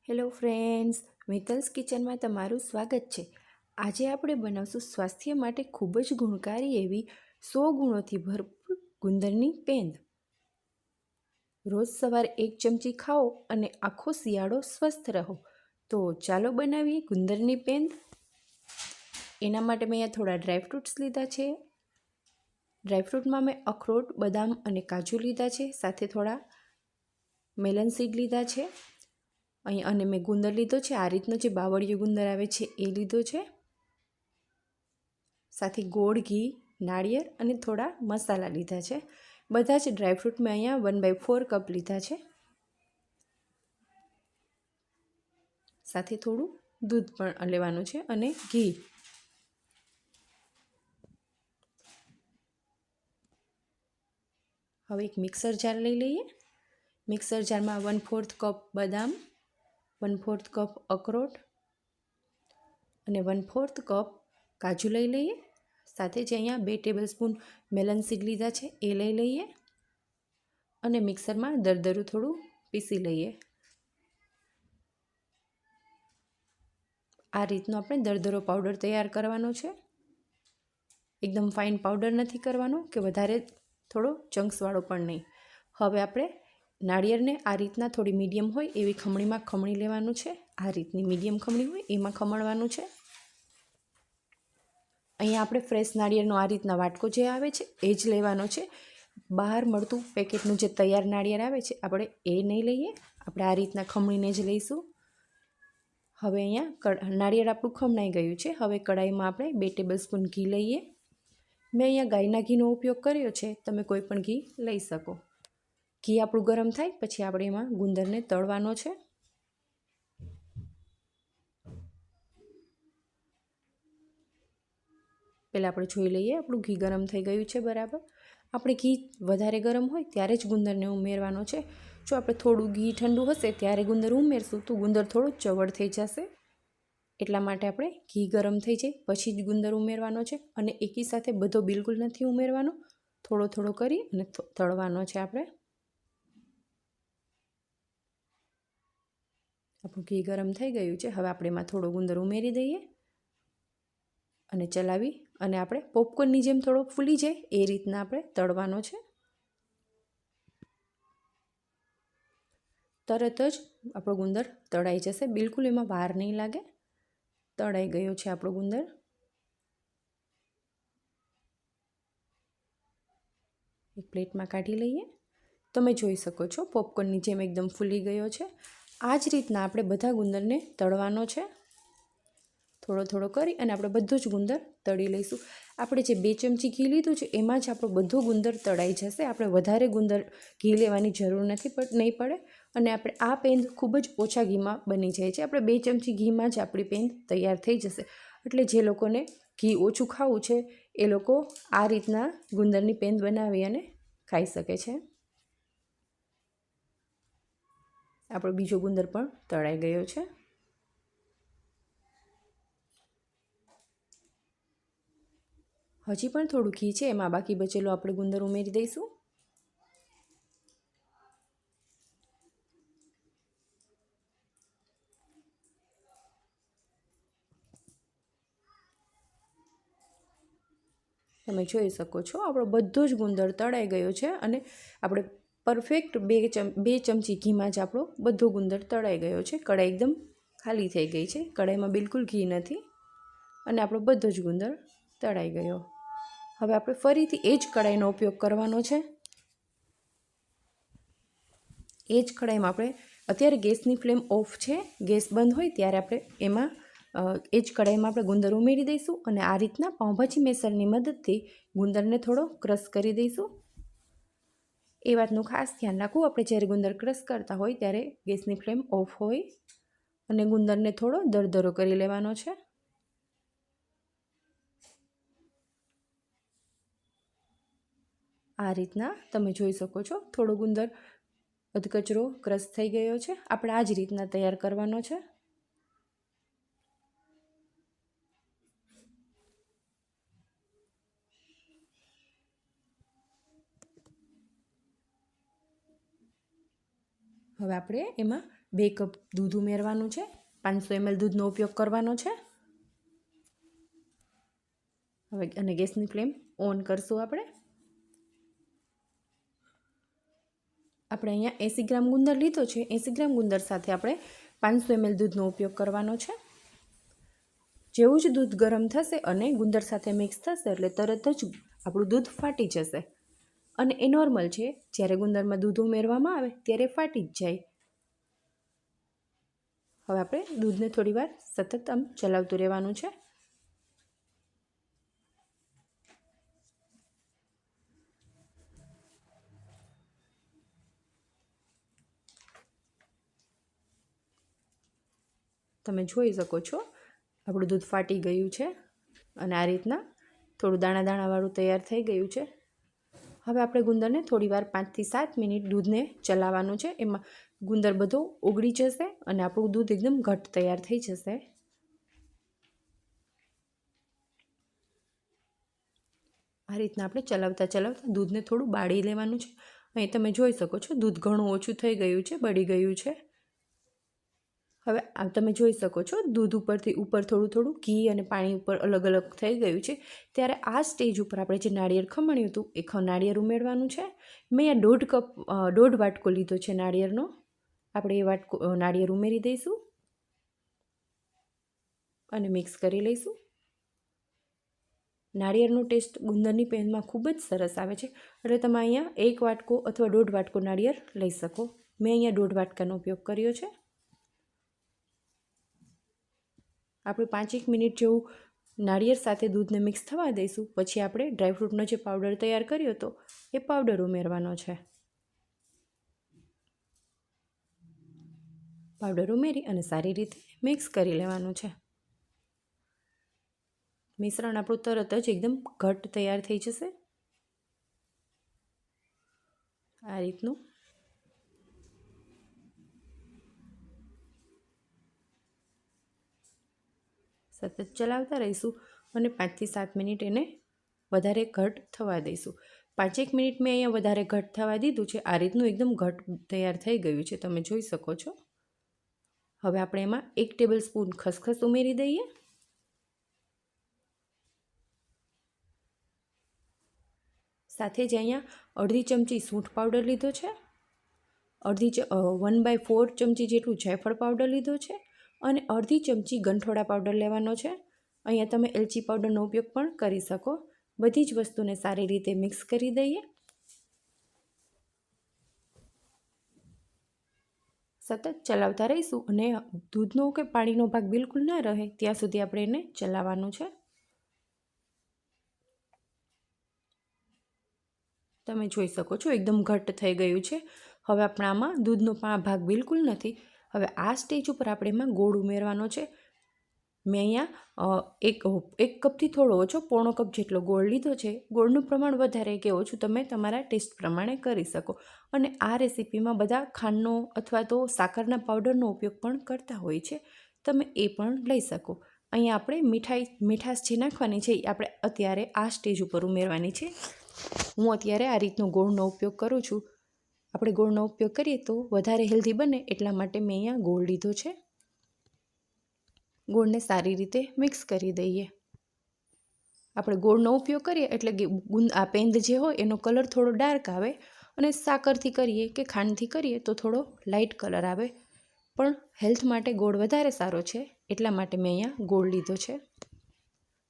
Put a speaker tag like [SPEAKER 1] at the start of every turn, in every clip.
[SPEAKER 1] Hello friends, Mittals કિચનમાં તમારું સ્વાગત છે। આજે આપણે બનાવશું સ્વાસ્થ્ય માટે ખૂબ જ ગુણકારી એવી 100 ગુણોથી ભરપૂર ગુંદરની પેંદ। રોજ સવારે 1 ચમચી ખાઓ અને આખો શિયાળો સ્વસ્થ રહો। તો ચાલો બનાવીએ ગુંદરની પેંદ। એના માટે મેં અહીંયા થોડા ડ્રાયફ્રૂટ્સ લીધા છે। ડ્રાયફ્રૂટમાં મેં અખરોટ, બદામ અને કાજુ લીધા છે, સાથે થોડા મેલન સીડ લીધા છે। અહીં અને મેં ગુંદર લીધો છે, આ રીતનો જે બાવળિયો ગુંદર આવે છે એ લીધો છે, સાથે ગોળ, ઘી, નાળિયેર અને થોડા મસાલા લીધા છે। બધા જ ડ્રાયફ્રૂટ મેં અહીંયા 1/4 કપ લીધા છે, સાથે થોડું દૂધ પણ લેવાનું છે અને ઘી। હવે એક મિક્સર જાર લઈ લઈએ। મિક્સર જારમાં 1/4 કપ બદામ, 1/4 કપ અખરોટ અને 1/4 કપ કાજુ લઈ લઈએ। સાથે જ અહીંયા 2 ટેબલસ્પૂન મેલન સીડ લીધા છે એ લઈ લઈએ અને મિક્સરમાં દરદરું થોડું પીસી લઈએ। આ રીતનો આપણે દરદરો પાવડર તૈયાર કરવાનો છે। એકદમ ફાઇન પાવડર નથી કરવાનો કે વધારે થોડો ચંક્સવાળો પણ નહીં। હવે આપણે નાળિયેરને આ રીતના થોડી મીડિયમ હોય એવી ખમણીમાં ખમણી લેવાનું છે। આ રીતની મીડિયમ ખમણી હોય એમાં ખમણવાનું છે। અહીંયા આપણે ફ્રેશ નાળિયેરનો આ રીતના વાટકો જે આવે છે એ જ લેવાનો છે। બહાર મળતું પેકેટનું જે તૈયાર નાળિયેર આવે છે આપણે એ નહીં લઈએ, આપણે આ રીતના ખમણીને જ લઈશું। હવે અહીંયા નાળિયેર આપણું ખમણાઈ ગયું છે। હવે કડાઈમાં આપણે 2 ટેબલસ્પૂન ઘી લઈએ। મેં અહીંયા ગાયના ઘીનો ઉપયોગ કર્યો છે, તમે કોઈ પણ ઘી લઈ શકો। ઘી આપણું ગરમ થાય પછી આપણે એમાં ગુંદરને તળવાનો છે। પહેલાં આપણે જોઈ લઈએ આપણું ઘી ગરમ થઈ ગયું છે બરાબર। આપણે ઘી વધારે ગરમ હોય ત્યારે જ ગુંદરને ઉમેરવાનો છે। જો આપણે થોડું ઘી ઠંડુ હશે ત્યારે ગુંદર ઉમેરશું તો ગુંદર થોડું ચવડ થઈ જશે, એટલા માટે આપણે ઘી ગરમ થઈ જાય પછી જ ગુંદર ઉમેરવાનો છે અને એકી સાથે બધો બિલકુલ નથી ઉમેરવાનો, થોડો થોડો કરી અને તળવાનો છે આપણે। આપણું ઘી ગરમ થઈ ગયું છે, હવે આપણે એમાં થોડો ગુંદર ઉમેરી દઈએ અને ચલાવી અને આપણે પોપકોર્નની જેમ થોડો ફૂલી જાય એ રીતના આપણે તળવાનો છે। તરત જ આપણો ગુંદર તળાઈ જશે, બિલકુલ એમાં વાર નહીં લાગે। તળાઈ ગયો છે આપણો ગુંદર। એક પ્લેટમાં કાઢી લઈએ। તમે જોઈ શકો છો પોપકોર્નની જેમ એકદમ ફૂલી ગયો છે। આ જ રીતના આપણે બધા ગુંદરને તળવાનો છે, થોડો થોડો કરી અને આપણે બધો જ ગુંદર તળી લઈશું। આપણે જે 2 ચમચી ઘી લીધું છે એમાં જ આપણો બધો ગુંદર તળાઈ જશે, આપણે વધારે ગુંદર ઘી લેવાની જરૂર નહીં પડે અને આપણે આ પેંદ ખૂબ જ ઓછા ઘીમાં બની જાય છે। આપણે 2 ચમચી ઘીમાં જ આપણી પેંદ તૈયાર થઈ જશે, એટલે જે લોકોને ઘી ઓછું ખાવું છે એ લોકો આ રીતના ગુંદરની પેંદ બનાવી અને ખાઈ શકે છે। આપણો બીજો ગુંદર પણ તળાઈ ગયો છે। હજી પણ થોડું ઘી છે એમાં બાકી બચેલો આપણે ગુંદર ઉમેરી દઈશું। તમે જોઈ શકો છો આપણો બધો જ ગુંદર તળાઈ ગયો છે અને આપણે પરફેક્ટ 2 ચમચી ઘીમાં જ આપણો બધો ગુંદર તળાઈ ગયો છે। કઢાઈ એકદમ ખાલી થઈ ગઈ છે, કઢાઈમાં બિલકુલ ઘી નથી અને આપણો બધો જ ગુંદર તળાઈ ગયો। હવે આપણે ફરીથી એ જ કઢાઈનો ઉપયોગ કરવાનો છે। એ જ કઢાઈમાં આપણે અત્યારે ગેસની ફ્લેમ ઓફ છે, ગેસ બંધ હોય ત્યારે આપણે એમાં એ જ કઢાઈમાં આપણે ગુંદર ઉમેરી દઈશું અને આ રીતના પાઉંભાજી મેસરની મદદથી ગુંદરને થોડો ક્રશ કરી દઈશું। એ વાતનું ખાસ ધ્યાન રાખવું, આપણે જ્યારે ગુંદર ક્રશ કરતા હોય ત્યારે ગેસની ફ્લેમ ઓફ હોય અને ગુંદરને થોડો દરદરો કરી લેવાનો છે। આ રીતના તમે જોઈ શકો છો થોડો ગુંદર અધકચરો ક્રશ થઈ ગયો છે। આપણે આ જ રીતના તૈયાર કરવાનો છે। હવે આપણે એમાં 2 કપ દૂધ ઉમેરવાનું છે. 500 ml દૂધનો ઉપયોગ કરવાનો છે. હવે અને ગેસની ફ્લેમ ઓન કરશું. આપણે અહીંયા 80 ગ્રામ ગુંદર લીધો છે. 80 ગ્રામ ગુંદર સાથે આપણે 500 ml દૂધનો ઉપયોગ કરવાનો છે. જેવું જ દૂધ ગરમ થશે અને ગુંદર સાથે મિક્સ થશે એટલે તરત જ આપણું દૂધ ફાટી જશે. અને એ નોર્મલ છે, જ્યારે ગુંદરમાં દૂધ ઉમેરવામાં આવે ત્યારે ફાટી જ જાય. હવે આપણે દૂધને થોડીવાર સતત આમ ચલાવતું રહેવાનું છે. તમે જોઈ શકો છો આપણું દૂધ ફાટી ગયું છે અને આ રીતના થોડું દાણા દાણાવાળું તૈયાર થઈ ગયું છે. હવે આપણે ગુંદરને થોડીવાર 5 થી 7 મિનિટ દૂધને ચલાવવાનું છે. એમાં ગુંદર બધો ઓગળી જશે અને આપણું દૂધ એકદમ ઘટ્ટ તૈયાર થઈ જશે. આ રીતના આપણે ચલાવતા દૂધને થોડું બાળી લેવાનું છે. અહીં તમે જોઈ શકો છો દૂધ ઘણું ઓછું થઈ ગયું છે, બળી ગયું છે. હવે તમે જોઈ શકો છો દૂધ ઉપરથી ઉપર થોડું ઘી અને પાણી ઉપર અલગ અલગ થઈ ગયું છે. ત્યારે આ સ્ટેજ ઉપર આપણે જે નાળિયેર ખમણ્યું હતું એ નાળિયેર ઉમેરવાનું છે. મેં અહીંયા 1.5 વાટકો લીધો છે નાળિયેરનો. આપણે એ નાળિયેર ઉમેરી દઈશું અને મિક્સ કરી લઈશું. નાળિયેરનો ટેસ્ટ ગુંદરની પેનમાં ખૂબ જ સરસ આવે છે. એટલે તમે અહીંયા 1 વાટકો અથવા 1.5 વાટકો નાળિયેર લઈ શકો. મેં અહીંયા 1.5 વાટકાનો ઉપયોગ કર્યો છે. આપણે 5 મિનિટ જેવું નાળિયેર સાથે દૂધને મિક્સ થવા દઈશું. પછી આપણે ડ્રાયફ્રૂટનો જે પાવડર તૈયાર કર્યો હતો એ પાવડર ઉમેરવાનો છે. પાવડર ઉમેરી અને સારી રીતે મિક્સ કરી લેવાનું છે. મિશ્રણ આપણું તરત જ એકદમ ઘટ્ટ તૈયાર થઈ જશે. આ રીતનું સતત ચલાવતા રહીશું અને 5 થી 7 મિનિટ એને વધારે ઘટ્ટ થવા દઈશું. 5 મિનિટ મેં અહીંયા વધારે ઘટ્ટ થવા દીધું છે. આ રીતનું એકદમ ઘટ્ટ તૈયાર થઈ ગયું છે, તમે જોઈ શકો છો. હવે આપણે એમાં 1 ટેબલ સ્પૂન ખસખસ ઉમેરી દઈએ. સાથે જ અહીંયા 1/2 ચમચી સૂંઠ પાવડર લીધો છે. 1/4 ચમચી જેટલું જાયફળ પાવડર લીધો છે અને 1/2 ચમચી ગંઠોડા પાવડર લેવાનો છે. અહીંયા તમે એલચી પાવડરનો ઉપયોગ પણ કરી શકો. બધી જ વસ્તુને સારી રીતે મિક્સ કરી દઈએ. સતત ચલાવતા રહીશું અને દૂધનો કે પાણીનો ભાગ બિલકુલ ના રહે ત્યાં સુધી આપણે એને ચલાવવાનું છે. તમે જોઈ શકો છો એકદમ ઘટ્ટ થઈ ગયું છે. હવે આપણામાં દૂધનો ભાગ બિલકુલ નથી. હવે આ સ્ટેજ ઉપર આપણે એમાં ગોળ ઉમેરવાનો છે. મેં અહીંયા એક કપથી થોડો ઓછો 1/4 કપ જેટલો ગોળ લીધો છે. ગોળનું પ્રમાણ વધારે કે ઓછું તમે તમારા ટેસ્ટ પ્રમાણે કરી શકો. અને આ રેસીપીમાં બધા ખાંડનો અથવા તો સાકરના પાવડરનો ઉપયોગ પણ કરતા હોય છે. તમે એ પણ લઈ શકો. અહીંયા આપણે મીઠાશ જે નાખવાની છે એ આપણે અત્યારે આ સ્ટેજ ઉપર ઉમેરવાની છે. હું અત્યારે આ રીતનો ગોળનો ઉપયોગ કરું છું. આપણે ગોળનો ઉપયોગ કરીએ તો વધારે હેલ્ધી બને એટલા માટે મેં અહીંયા ગોળ લીધો છે. ગોળને સારી રીતે મિક્સ કરી દઈએ. આપણે ગોળનો ઉપયોગ કરીએ એટલે આ પેંદ જે હોય એનો કલર થોડો ડાર્ક આવે અને સાકરથી કરીએ કે ખાંડથી કરીએ તો થોડો લાઇટ કલર આવે. પણ હેલ્થ માટે ગોળ વધારે સારો છે એટલા માટે મેં અહીંયા ગોળ લીધો છે.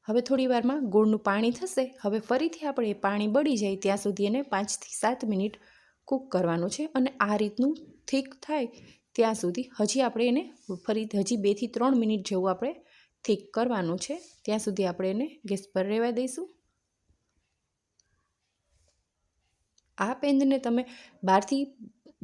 [SPEAKER 1] હવે થોડી વારમાં ગોળનું પાણી થશે. હવે ફરીથી આપણે એ પાણી બળી જાય ત્યાં સુધી એને 5 થી 7 મિનિટ કૂક કરવાનું છે. અને આ રીતનું થીક થાય ત્યાં સુધી હજી આપણે એને ફરીથી 2 થી 3 મિનિટ જેવું આપણે થીક કરવાનું છે. ત્યાં સુધી આપણે એને ગેસ પર રહેવા દઈશું. આ પેંદને તમે 12 થી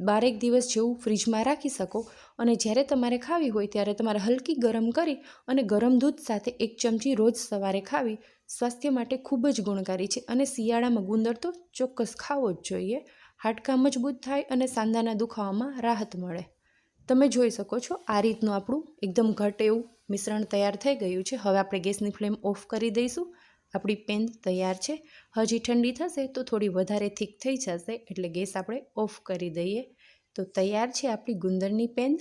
[SPEAKER 1] 12 દિવસ જેવું ફ્રીજમાં રાખી શકો અને જ્યારે તમારે ખાવી હોય ત્યારે તમારે હલકી ગરમ કરી અને ગરમ દૂધ સાથે 1 ચમચી રોજ સવારે ખાવી સ્વાસ્થ્ય માટે ખૂબ જ ગુણકારી છે. અને શિયાળામાં ગુંદર તો ચોક્કસ ખાવો જ જોઈએ. હાડકાં મજબૂત થાય અને સાંધાના દુખાવામાં રાહત મળે. તમે જોઈ શકો છો આ રીતનું આપણું એકદમ ઘટ્ટ એવું મિશ્રણ તૈયાર થઈ ગયું છે. હવે આપણે ગેસની ફ્લેમ ઓફ કરી દઈશું. આપણી પેંદ તૈયાર છે. હજી ઠંડી થશે તો થોડી વધારે થીક થઈ જશે એટલે ગેસ આપણે ઓફ કરી દઈએ. તો તૈયાર છે આપણી ગુંદરની પેંદ.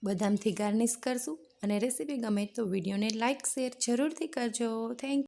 [SPEAKER 1] બદામથી ગાર્નિશ કરશું. અને રેસીપી ગમે તો વિડીયોને લાઇક શેર જરૂરથી કરજો. થેન્ક